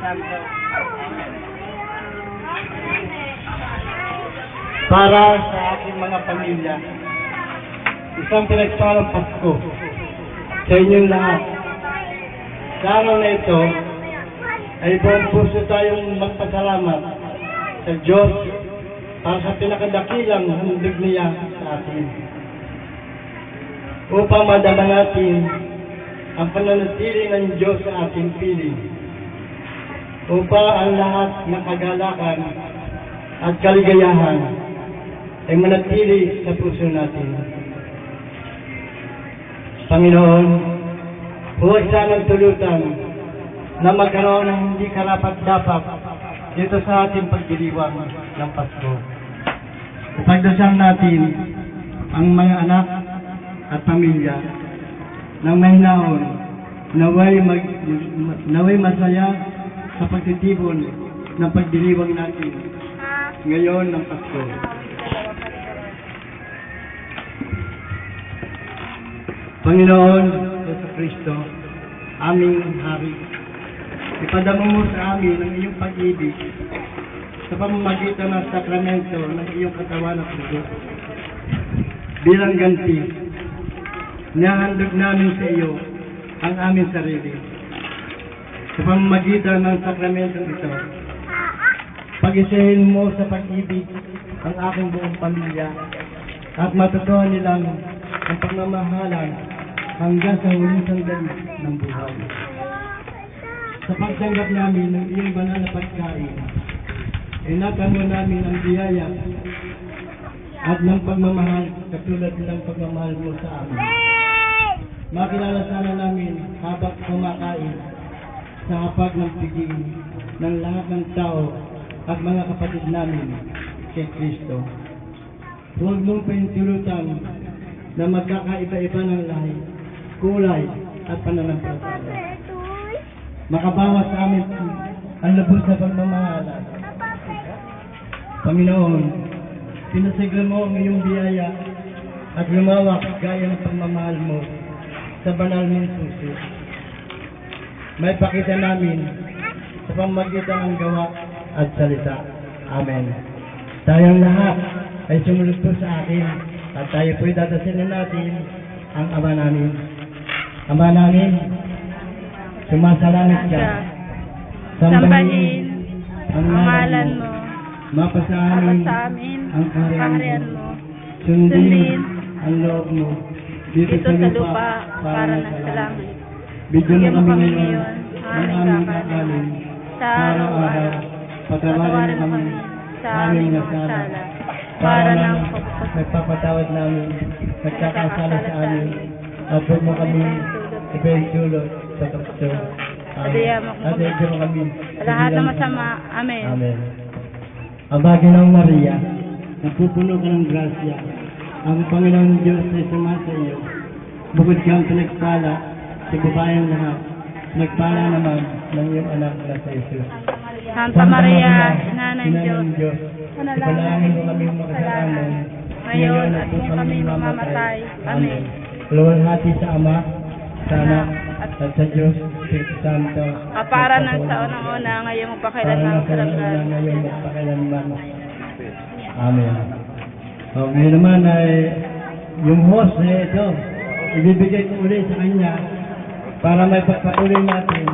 Santo. Para sa aking mga pamilya, isang pinagpalang Pasko sa inyong lahat. Sa araw na ito, ay buong puso tayong magpasalamat sa Diyos para sa pinakadakilang handog niya sa atin. Upang madama natin ang pananatili ng Diyos sa ating piling. Upang ang lahat ng kagalakan at kaligayahan ay manatili sa puso natin. Panginoon, huwag sanang tulutan na magkaroon ng hindi karapat-dapat dito sa ating pagdiriwang ng Pasko. Ipagdasal natin ang mga anak at pamilya ng mahinaon naway masaya sa pagtitipon ng pagdiriwang natin ngayon ng Pasko. Panginoon Yesu Kristo, aming Hari, ipadamo mo sa amin ang iyong pag-ibig sa pamamagitan ng sakramento ng iyong katawan at dugo. Bilang ganti, nahandog namin sa iyo ang aming sarili. Sa pamamagitan ng sakramento ito, pag-isahin mo sa pag-ibig ang aking buong pamilya at matutuhan nilang ang pagmamahalan hanggang sa huling sandali ng buhay. Sa pagtanggap namin ng iyong banal na pagkain, inatamo namin ang biyaya at ng pagmamahal katulad ng pagmamahal mo sa amin. Makilala sana namin habang kumakain sa hapag ng piging ng lahat ng tao at mga kapatid namin kay Kristo. Huwag mong pahintulutan na magkakaiba-iba ng lahi, kulay at pananampalataya. Makabawas sa amin ang labos na pagmamahalan. Panginoon, pinasigla mo ang iyong biyaya at lumawak gaya ng pagmamahal mo sa banal mong puso. May pakita namin sa pamamagitan ng gawa at salita. Amen. Tayong lahat ay sumunod po sa akin at tayo po'y dadasalin natin ang Ama namin. Ama namin, sumasalangit ka. Sambahin ang ngalan mo. Mapasa amin ang kaharian mo. Sundin ang loob mo dito sa lupa para sa langit. Bigyan mo kami ngayon ng aming kakanin sa araw-araw. Patawarin mo kami sa aming nasala para nang nagpapatawad namin nagkakasala sa amin. Huwag mo kami ipahintulot sa tukso. At ito mo kami lahat na masama. Amen. Amen. Abaginang Maria, napupuno ka ng grasya. Ang Panginoon Diyos ay sumasa iyo. Bukod kang pinagpala sa babayang lahat, nagpala naman ng iyong anak na sa Jesus. Santa Maria, Ina ng Diyos, ipanalangin mo kami makasalanan, ngayon at kung kami mamamatay. Amen. Luwalhati sa Ama, sa Anak, at sa Diyos, Espiritu Santo. Kapara ng sa unang-una, ngayong magpakailanman sa langit. Ngayong magpakailanman. Amen. O, ngayon naman ay yung host na ito, ibibigay ko ulit sa kanya para may pagpatuloy natin